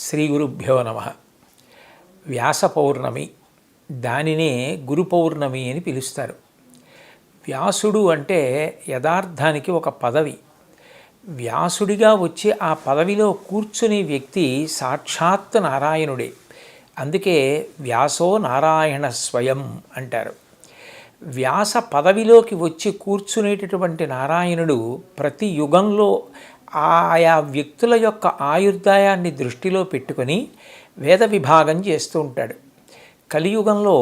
శ్రీ గురుభ్యో నమ. వ్యాస పౌర్ణమి, దానినే గురు పౌర్ణమి అని పిలుస్తారు. వ్యాసుడు అంటే యథార్థానికి ఒక పదవి. వ్యాసుడిగా వచ్చి ఆ పదవిలో కూర్చునే వ్యక్తి సాక్షాత్ నారాయణుడే. అందుకే వ్యాసో నారాయణ స్వయం అంటారు. వ్యాస పదవిలోకి వచ్చి కూర్చునేటటువంటి నారాయణుడు ప్రతి యుగంలో ఆయా వ్యక్తుల యొక్క ఆయుర్దాయాన్ని దృష్టిలో పెట్టుకొని వేద విభాగం చేస్తూ ఉంటాడు. కలియుగంలో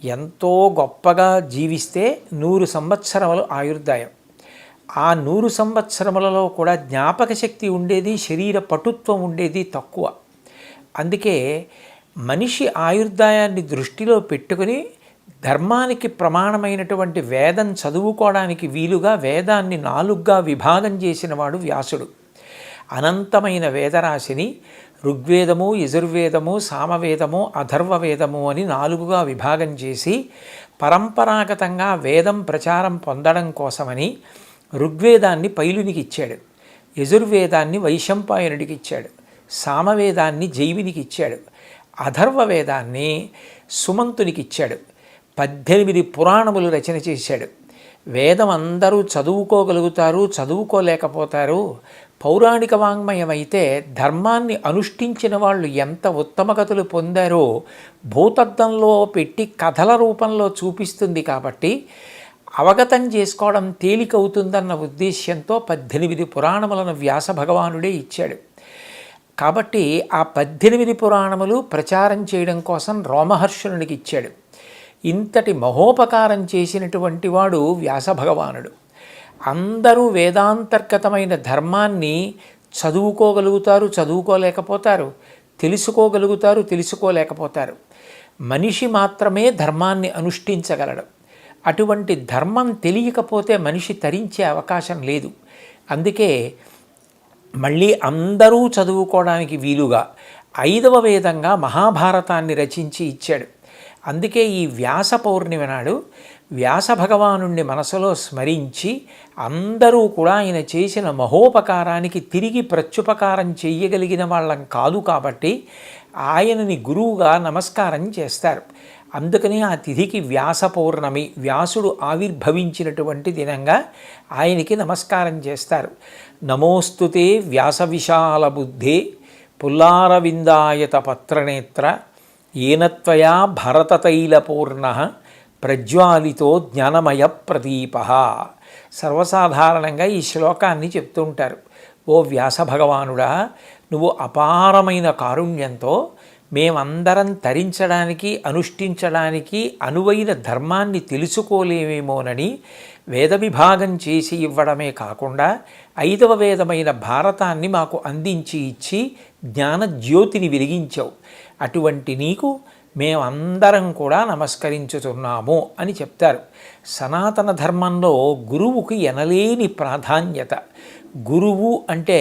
ఎంతో గొప్పగా జీవిస్తే 100 సంవత్సరములు ఆయుర్దాయం. ఆ 100 సంవత్సరములలో కూడా జ్ఞాపక శక్తి ఉండేది, శరీర పటుత్వం ఉండేది తక్కువ. అందుకే మనిషి ఆయుర్దాయాన్ని దృష్టిలో పెట్టుకుని ధర్మానికి ప్రమాణమైనటువంటి వేదం చదువుకోవడానికి వీలుగా వేదాన్ని 4గా విభాగం చేసినవాడు వ్యాసుడు. అనంతమైన వేదరాశిని ఋగ్వేదము, యజుర్వేదము, సామవేదము, అథర్వవేదము అని 4గా విభాగం చేసి పరంపరాగతంగా వేదం ప్రచారం పొందడం కోసమని ఋగ్వేదాన్ని పైలునికి ఇచ్చాడు, యజుర్వేదాన్ని వైశంపాయనుడికి ఇచ్చాడు, సామవేదాన్ని జైవినికి ఇచ్చాడు, అథర్వవేదాన్ని సుమంతునికి ఇచ్చాడు. 18 పురాణములు రచన చేశాడు. వేదం అందరూ చదువుకోగలుగుతారు, చదువుకోలేకపోతారు. పౌరాణిక వాంగ్మయం అయితే ధర్మాన్ని అనుష్ఠించిన వాళ్ళు ఎంత ఉత్తమగతులు పొందారో భూతద్దంలో పెట్టి కథల రూపంలో చూపిస్తుంది. కాబట్టి అవగతం చేసుకోవడం తేలికవుతుందన్న ఉద్దేశ్యంతో 18 పురాణములను వ్యాస భగవానుడే ఇచ్చాడు. కాబట్టి ఆ 18 పురాణములు ప్రచారం చేయడం కోసం రోమహర్షణునికి ఇచ్చాడు. ఇంతటి మహోపకారం చేసినటువంటి వాడు వ్యాస భగవానుడు. అందరూ వేదాంతర్గతమైన ధర్మాన్ని చదువుకోగలుగుతారు, చదువుకోలేకపోతారు, తెలుసుకోగలుగుతారు, తెలుసుకోలేకపోతారు. మనిషి మాత్రమే ధర్మాన్ని అనుష్ఠించగలడు. అటువంటి ధర్మం తెలియకపోతే మనిషి తరించే అవకాశం లేదు. అందుకే మళ్ళీ అందరూ చదువుకోవడానికి వీలుగా 5వ వేదంగా మహాభారతాన్ని రచించి ఇచ్చాడు. అందుకే ఈ వ్యాస పౌర్ణిమ నాడు వ్యాస భగవానుణ్ణి మనసులో స్మరించి అందరూ కూడా ఆయన చేసిన మహోపకారానికి తిరిగి ప్రత్యుపకారం చెయ్యగలిగిన వాళ్ళం కాదు. కాబట్టి ఆయనని గురువుగా నమస్కారం చేస్తారు. అందుకని ఆ తిథికి వ్యాస పౌర్ణమి, వ్యాసుడు ఆవిర్భవించినటువంటి దినంగా ఆయనకి నమస్కారం చేస్తారు. నమోస్తుతే వ్యాస విశాల బుద్ధే పుల్లారవిందాయత పత్రనేత్ర ఏనత్వయా భరతతైలపూర్ణ ప్రజ్వాలితో జ్ఞానమయ ప్రదీప. సర్వసాధారణంగా ఈ శ్లోకాన్ని చెప్తూ ఉంటారు. ఓ వ్యాస భగవానుడా, నువ్వు అపారమైన కారుణ్యంతో మేమందరం తరించడానికి, అనుష్ఠించడానికి అనువైన ధర్మాన్ని తెలుసుకోలేమేమోనని వేద విభాగం చేసి ఇవ్వడమే కాకుండా 5వ వేదమైన భారతాన్ని మాకు అందించి ఇచ్చి జ్ఞానజ్యోతిని వెలిగించావు. అటువంటి నీకు మేమందరం కూడా నమస్కరించుతున్నాము అని చెప్తారు. సనాతన ధర్మంలో గురువుకి ఎనలేని ప్రాధాన్యత. గురువు అంటే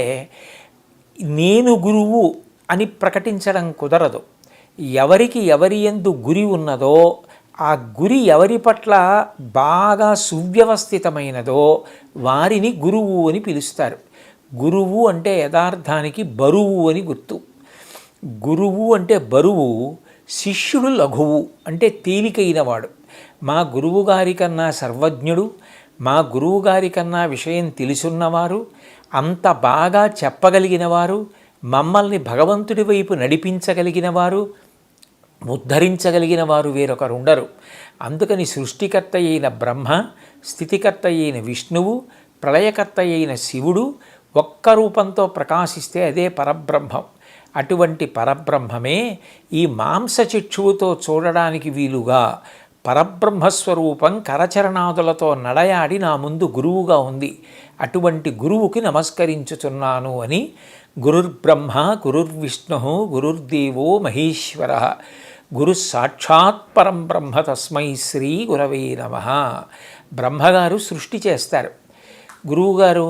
నేను గురువు అని ప్రకటించడం కుదరదు. ఎవరికి ఎవరి యందు గురి ఉన్నదో, ఆ గురి ఎవరి పట్ల బాగా సువ్యవస్థితమైనదో వారిని గురువు అని పిలుస్తారు. గురువు అంటే యథార్థానికి బరువు అని గుర్తు. గురువు అంటే బరువు, శిష్యుడు లఘువు అంటే తేలికైనవాడు. మా గురువుగారి కన్నా సర్వజ్ఞుడు, మా గురువుగారి కన్నా విషయం తెలుసున్నవారు, అంత బాగా చెప్పగలిగినవారు, మమ్మల్ని భగవంతుడి వైపు నడిపించగలిగిన వారు, ఉద్ధరించగలిగిన వారు వేరొకరు ఉండరు. అందుకని సృష్టికర్త అయిన బ్రహ్మ, స్థితికర్త అయిన విష్ణువు, ప్రళయకర్త అయిన శివుడు ఒక్క రూపంతో ప్రకాశిస్తే అదే పరబ్రహ్మం. అటువంటి పరబ్రహ్మమే ఈ మాంసచక్షువుతో చూడడానికి వీలుగా పరబ్రహ్మస్వరూపం కరచరణాదులతో నడయాడి నా ముందు గురువుగా ఉంది. అటువంటి గురువుకి నమస్కరించుచున్నాను అని గురుర్బ్రహ్మ గురుర్విష్ణు గురుర్దేవో మహేశ్వర గురు సాక్షాత్ పరం బ్రహ్మ తస్మై శ్రీ గురవే నమః. బ్రహ్మగారు సృష్టి చేస్తారు. గురువుగారు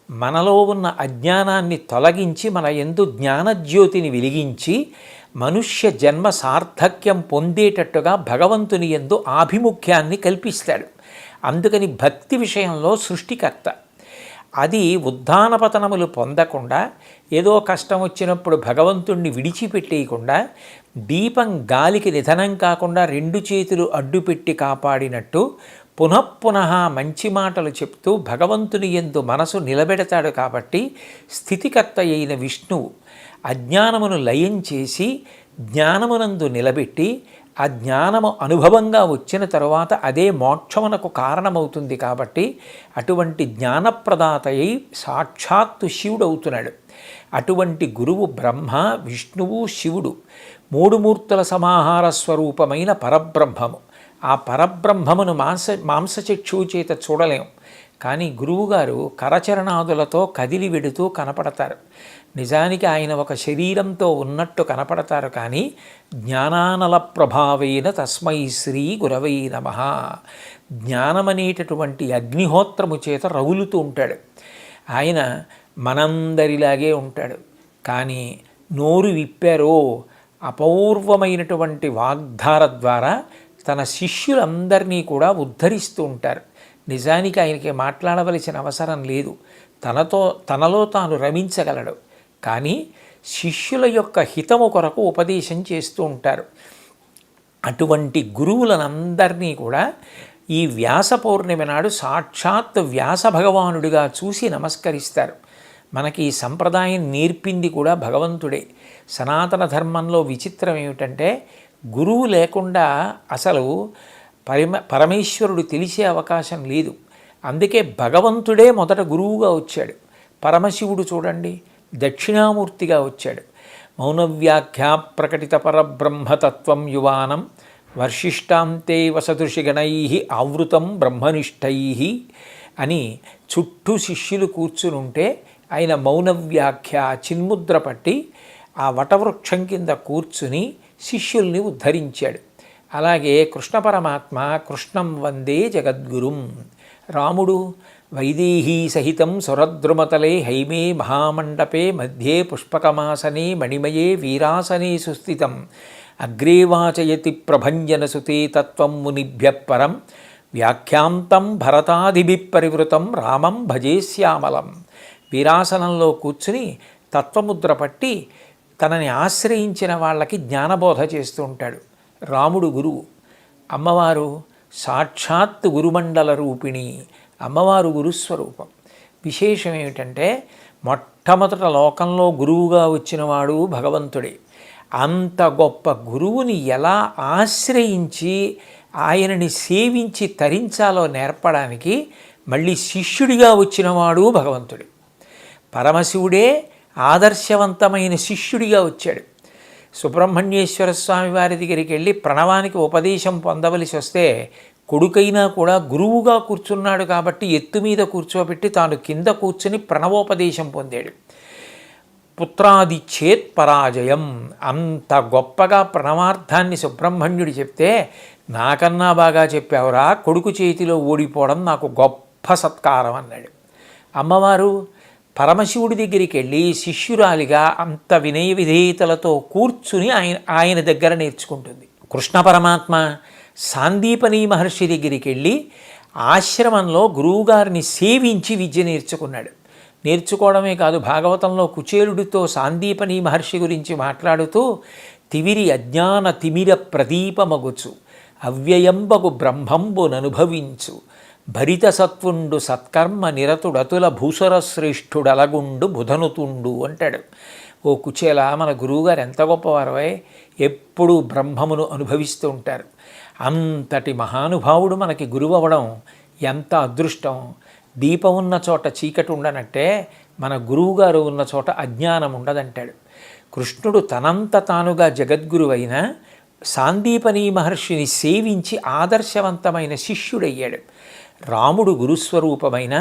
మనలో ఉన్న అజ్ఞానాన్ని తొలగించి మన యందు జ్ఞానజ్యోతిని వెలిగించి మనుష్య జన్మ సార్థక్యం పొందేటట్టుగా భగవంతుని యందు ఆభిముఖ్యాన్ని కల్పిస్తాడు. అందుకని భక్తి విషయంలో సృష్టికర్త. అది ఉద్ధానపతనములు పొందకుండా ఏదో కష్టం వచ్చినప్పుడు భగవంతుణ్ణి విడిచిపెట్టేయకుండా దీపం గాలికి నిధనం కాకుండా రెండు చేతులు అడ్డుపెట్టి కాపాడినట్టు పునఃపునః మంచి మాటలు చెప్తూ భగవంతుని యందు మనసు నిలబెడతాడు. కాబట్టి స్థితికర్త అయిన విష్ణువు అజ్ఞానమును లయం చేసి జ్ఞానమునందు నిలబెట్టి ఆ జ్ఞానము అనుభవంగా వచ్చిన తరువాత అదే మోక్షమునకు కారణమవుతుంది. కాబట్టి అటువంటి జ్ఞానప్రదాతయ్యి సాక్షాత్తు శివుడవుతున్నాడు. అటువంటి గురువు బ్రహ్మ, విష్ణువు, శివుడు మూడు మూర్తుల సమాహార స్వరూపమైన పరబ్రహ్మము. ఆ పరబ్రహ్మమును మాంసచక్షువు చేత చూడలేం, కానీ గురువుగారు కరచరణాదులతో కదిలి వెడుతూ కనపడతారు. నిజానికి ఆయన ఒక శరీరంతో ఉన్నట్టు కనపడతారు, కానీ జ్ఞానానల ప్రభావేన తస్మై శ్రీ గురవై నమః. జ్ఞానమనేటటువంటి అగ్నిహోత్రము చేత రగులుతూ ఉంటాడు. ఆయన మనందరిలాగే ఉంటాడు, కానీ నోరు విప్పారో అపూర్వమైనటువంటి వాగ్ధార ద్వారా తన శిష్యులందరినీ కూడా ఉద్ధరిస్తూ ఉంటారు. నిజానికి ఆయనకి మాట్లాడవలసిన అవసరం లేదు, తనలో తాను రమించగలడు, కానీ శిష్యుల యొక్క హితము కొరకు ఉపదేశం చేస్తూ ఉంటారు. అటువంటి గురువులనందరినీ కూడా ఈ వ్యాస పౌర్ణమి నాడు సాక్షాత్ వ్యాస భగవానుడిగా చూసి నమస్కరిస్తారు. మనకి ఈ సంప్రదాయం నేర్పింది కూడా భగవంతుడే. సనాతన ధర్మంలో విచిత్రం ఏమిటంటే గురువు లేకుండా అసలు పరమేశ్వరుడు తెలిసే అవకాశం లేదు. అందుకే భగవంతుడే మొదట గురువుగా వచ్చాడు. పరమశివుడు చూడండి దక్షిణామూర్తిగా వచ్చాడు. మౌనవ్యాఖ్యా ప్రకటిత పరబ్రహ్మతత్వం యువానం వర్షిష్టాంతే వసదృషిగణై ఆవృతం బ్రహ్మనిష్టై అని చుట్టూ శిష్యులు కూర్చునుంటే ఆయన మౌనవ్యాఖ్య చిన్ముద్ర పట్టి ఆ వటవృక్షం కింద కూర్చుని శిష్యుల్ని ఉద్ధరించాడు. అలాగే కృష్ణ పరమాత్మ కృష్ణం వందే జగద్గురుం. రాముడు వైదేహీ సహితం సురద్రుమతలే హైమే మహామండపే మధ్యే పుష్పకమాసనే మణిమయే వీరాసనే సుస్థితం అగ్రే వాచయతి ప్రభంజనసుతే తత్వం మునిభ్య పరం వ్యాఖ్యాంతం భరతాదిభి పరివృతం రామం భజే శ్యామలం. వీరాసనంలో కూర్చుని తత్వముద్ర పట్టి తనని ఆశ్రయించిన వాళ్ళకి జ్ఞానబోధ చేస్తూ ఉంటాడు. రాముడు గురువు, అమ్మవారు సాక్షాత్ గురుమండల రూపిణి, అమ్మవారు గురుస్వరూపం. విశేషం ఏమిటంటే మొట్టమొదట లోకంలో గురువుగా వచ్చినవాడు భగవంతుడే. అంత గొప్ప గురువుని ఎలా ఆశ్రయించి ఆయనని సేవించి తరించాలో నేర్పడానికి మళ్ళీ శిష్యుడిగా వచ్చినవాడు భగవంతుడు. పరమశివుడే ఆదర్శవంతమైన శిష్యుడిగా వచ్చాడు. సుబ్రహ్మణ్యేశ్వర స్వామి వారి దగ్గరికి వెళ్ళి ప్రణవానికి ఉపదేశం పొందవలసి వస్తే కొడుకైనా కూడా గురువుగా కూర్చున్నాడు కాబట్టి ఎత్తు మీద కూర్చోబెట్టి తాను కింద కూర్చుని ప్రణవోపదేశం పొందాడు. పుత్రాది చేత్ పరాజయం, అంత గొప్పగా ప్రణవార్థాన్ని సుబ్రహ్మణ్యుడు చెప్తే నాకన్నా బాగా చెప్పావురా, కొడుకు చేతిలో ఓడిపోవడం నాకు గొప్ప సత్కారం అన్నాడు. అమ్మవారు పరమశివుడి దగ్గరికి వెళ్ళి శిష్యురాలిగా అంత వినయ విధేయతలతో కూర్చుని ఆయన దగ్గర నేర్చుకుంటుంది. కృష్ణ పరమాత్మ సాందీపని మహర్షి దగ్గరికి వెళ్ళి ఆశ్రమంలో గురువుగారిని సేవించి విద్య నేర్చుకున్నాడు. నేర్చుకోవడమే కాదు, భాగవతంలో కుచేలుడితో సాందీపని మహర్షి గురించి మాట్లాడుతూ తివిరి అజ్ఞాన తిమిర ప్రదీపమగుచు అవ్యయంబగు బ్రహ్మంబుననుభవించు భరిత సత్వుండు సత్కర్మ నిరతుడతుల భూసర శ్రేష్ఠుడలగుండు బుధనుతుండు అంటాడు. ఓ కుచేల, మన గురువుగారు ఎంత గొప్పవారవే, ఎప్పుడూ బ్రహ్మమును అనుభవిస్తూ ఉంటారు. అంతటి మహానుభావుడు మనకి గురువు అవ్వడం ఎంత అదృష్టం. దీపం ఉన్న చోట చీకటి ఉండనట్టే మన గురువుగారు ఉన్న చోట అజ్ఞానం ఉండదంటాడు. కృష్ణుడు తనంత తానుగా జగద్గురువైన సాందీపని మహర్షిని సేవించి ఆదర్శవంతమైన శిష్యుడయ్యాడు. రాముడు గురుస్వరూపమైన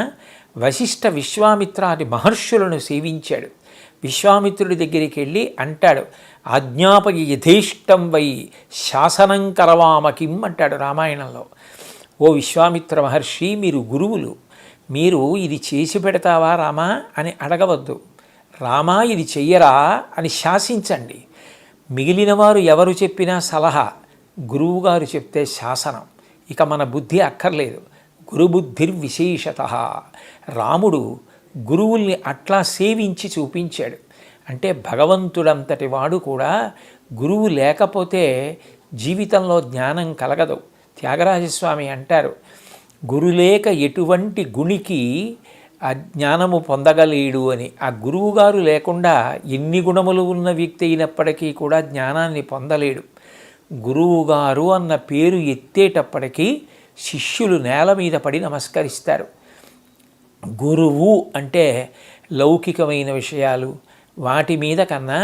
వశిష్ఠ విశ్వామిత్రాది మహర్షులను సేవించాడు. విశ్వామిత్రుడి దగ్గరికి వెళ్ళి అంటాడు, ఆజ్ఞాపయి యథేష్టం వై శాసనం కరవామకిం అంటాడు రామాయణంలో. ఓ విశ్వామిత్ర మహర్షి, మీరు గురువులు, మీరు ఇది చేసి పెడతావా రామా అని అడగవద్దు. రామా ఇది చెయ్యరా అని శాసించండి. మిగిలిన వారు ఎవరు చెప్పినా సలహా, గురువుగారు చెప్తే శాసనం. ఇక మన బుద్ధి అక్కర్లేదు. గురుబుద్ధిర్విశేషత. రాముడు గురువుల్ని అట్లా సేవించి చూపించాడు. అంటే భగవంతుడంతటి వాడు కూడా గురువు లేకపోతే జీవితంలో జ్ఞానం కలగదు. త్యాగరాజస్వామి అంటారు, గురులేక ఎటువంటి గుణికి ఆ జ్ఞానము పొందగలేడు అని. ఆ గురువుగారు లేకుండా ఎన్ని గుణములు ఉన్న వ్యక్తి అయినప్పటికీ కూడా జ్ఞానాన్ని పొందలేడు. గురువుగారు అన్న పేరు ఎత్తేటప్పటికీ శిష్యులు నేల మీద పడి నమస్కరిస్తారు. గురువు అంటే లౌకికమైన విషయాలు వాటి మీద కన్నా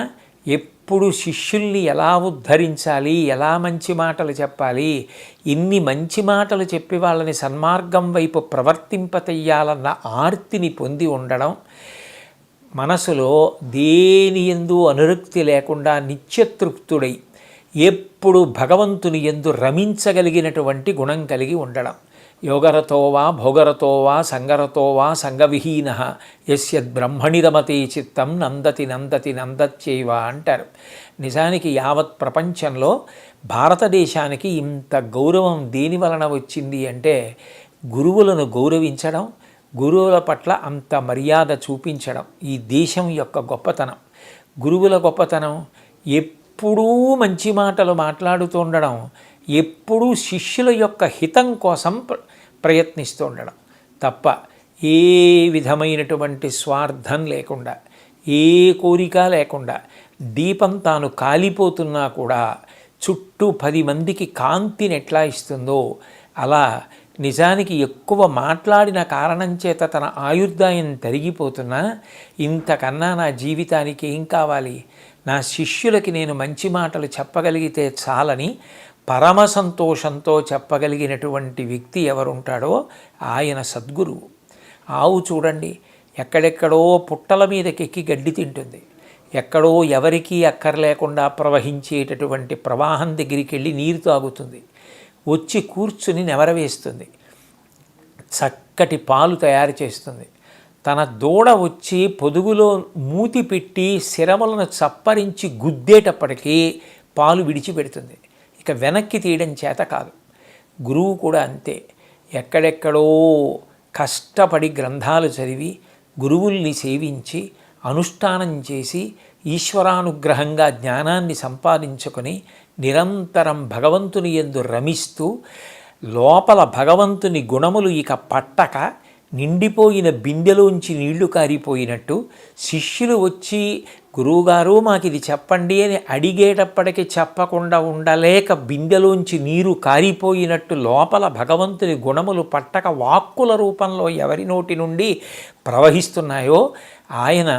ఎప్పుడు శిష్యుల్ని ఎలా ఉద్ధరించాలి, ఎలా మంచి మాటలు చెప్పాలి, ఇన్ని మంచి మాటలు చెప్పి వాళ్ళని సన్మార్గం వైపు ప్రవర్తింపతెయ్యాలన్న ఆర్తిని పొంది ఉండడం, మనసులో దేని యందు అనురక్తి లేకుండా నిత్యతృప్తుడై ఎప్పుడు భగవంతుని యందు రమించగలిగినటువంటి గుణం కలిగి ఉండడం. యోగరతో వా భోగరతో వా సంగరతో వా సంగవిహీన యస్యద్బ్రహ్మణి రమతే చిత్తం నందతి నందతి నందత్యైవ అంటారు. నిజానికి యావత్ ప్రపంచంలో భారతదేశానికి ఇంత గౌరవం దేని వలన వచ్చింది అంటే గురువులను గౌరవించడం, గురువుల పట్ల అంత మర్యాద చూపించడం ఈ దేశం యొక్క గొప్పతనం. గురువుల గొప్పతనం ఎప్పుడూ మంచి మాటలు మాట్లాడుతూ ఉండడం, ఎప్పుడూ శిష్యుల యొక్క హితం కోసం ప్రయత్నిస్తూ ఉండడం తప్ప ఏ విధమైనటువంటి స్వార్థం లేకుండా, ఏ కోరిక లేకుండా, దీపం తాను కాలిపోతున్నా కూడా చుట్టూ 10 మందికి కాంతిని ఎట్లా ఇస్తుందో అలా నిజానికి ఎక్కువ మాట్లాడిన కారణం చేత తన ఆయుర్దాయం తరిగిపోతున్నా ఇంతకన్నా నా జీవితానికి ఏం కావాలి, నా శిష్యులకి నేను మంచి మాటలు చెప్పగలిగితే చాలని పరమ సంతోషంతో చెప్పగలిగినటువంటి వ్యక్తి ఎవరుంటాడో ఆయన సద్గురువు. ఆవు చూడండి, ఎక్కడెక్కడో పుట్టల మీదకెక్కి గడ్డి తింటుంది, ఎక్కడో ఎవరికీ అక్కర్లేకుండా ప్రవహించేటటువంటి ప్రవాహం దగ్గరికి వెళ్ళి నీరు తాగుతుంది, వచ్చి కూర్చుని నెవరవేస్తుంది, చక్కటి పాలు తయారు చేస్తుంది. తన దూడ వచ్చి పొదుగులో మూతి పెట్టి శిరములను చప్పరించి గుద్దేటప్పటికీ పాలు విడిచిపెడుతుంది. ఇక వెనక్కి తీయడం చేత కాదు. గురువు కూడా అంతే. ఎక్కడెక్కడో కష్టపడి గ్రంథాలు చదివి గురువుల్ని సేవించి అనుష్ఠానం చేసి ఈశ్వరానుగ్రహంగా జ్ఞానాన్ని సంపాదించుకొని నిరంతరం భగవంతుని యందు రమిస్తూ లోపల భగవంతుని గుణములు ఇక పట్టక నిండిపోయిన బిందెలోంచి నీళ్లు కారిపోయినట్టు శిష్యులు వచ్చి గురువుగారు మాకు ఇది చెప్పండి అని అడిగేటప్పటికి చెప్పకుండా ఉండలేక బిందెలోంచి నీరు కారిపోయినట్టు లోపల భగవంతుని గుణములు పట్టక వాక్కుల రూపంలో ఎవరి నోటి నుండి ప్రవహిస్తున్నాయో ఆయన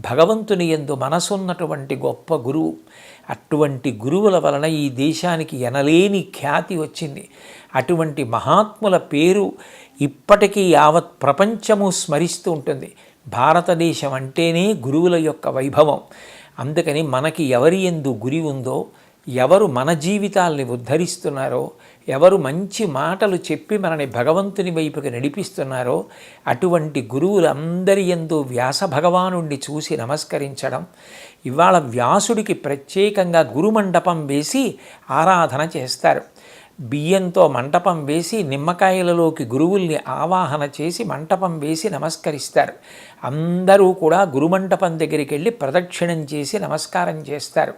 భగవంతుని యందు మనసున్నటువంటి గొప్ప గురువు. అటువంటి గురువుల వలన ఈ దేశానికి ఎనలేని ఖ్యాతి వచ్చింది. అటువంటి మహాత్ముల పేరు ఇప్పటికీ యావత్ ప్రపంచము స్మరిస్తూ ఉంటుంది. భారతదేశం అంటేనే గురువుల యొక్క వైభవం. అందుకని మనకి ఎవరి యందు గురి ఉందో, ఎవరు మన జీవితాల్ని ఉద్ధరిస్తున్నారో, ఎవరు మంచి మాటలు చెప్పి మనని భగవంతుని వైపుకి నడిపిస్తున్నారో అటువంటి గురువులందరి యందు వ్యాస భగవానుణ్ణి చూసి నమస్కరించడం. ఇవాళ వ్యాసుడికి ప్రత్యేకంగా గురుమండపం వేసి ఆరాధన చేస్తారు. బియ్యంతో మంటపం వేసి నిమ్మకాయలలోకి గురువుల్ని ఆవాహన చేసి మంటపం వేసి నమస్కరిస్తారు. అందరూ కూడా గురుమంటపం దగ్గరికి వెళ్ళి ప్రదక్షిణం చేసి నమస్కారం చేస్తారు.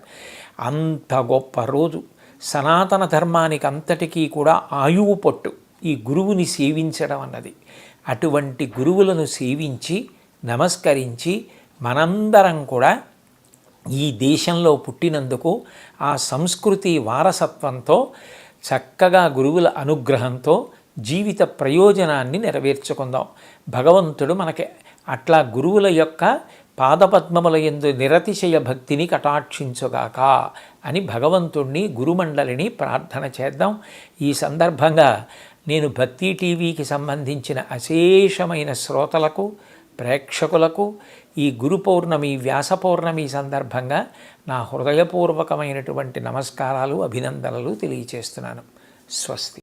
అంత గొప్ప రోజు. సనాతన ధర్మానికి అంతటికీ కూడా ఆయువు పట్టు ఈ గురువుని సేవించడం అన్నది. అటువంటి గురువులను సేవించి నమస్కరించి మనందరం కూడా ఈ దేశంలో పుట్టినందుకు ఆ సంస్కృతి వారసత్వంతో చక్కగా గురువుల అనుగ్రహంతో జీవిత ప్రయోజనాన్ని నెరవేర్చుకుందాం. భగవంతుడు మనకి అట్లా గురువుల యొక్క పాదపద్మముల యందు నిరతిశయ భక్తిని కటాక్షించుగాక అని భగవంతుణ్ణి గురుమండలిని ప్రార్థన చేద్దాం. ఈ సందర్భంగా నేను భక్తి టీవీకి సంబంధించిన అశేషమైన శ్రోతలకు ప్రేక్షకులకు ఈ గురు పౌర్ణమి వ్యాస పౌర్ణమి సందర్భంగా నా హృదయపూర్వకమైనటువంటి నమస్కారాలు అభినందనలు తెలియచేస్తున్నాను. స్వస్తి.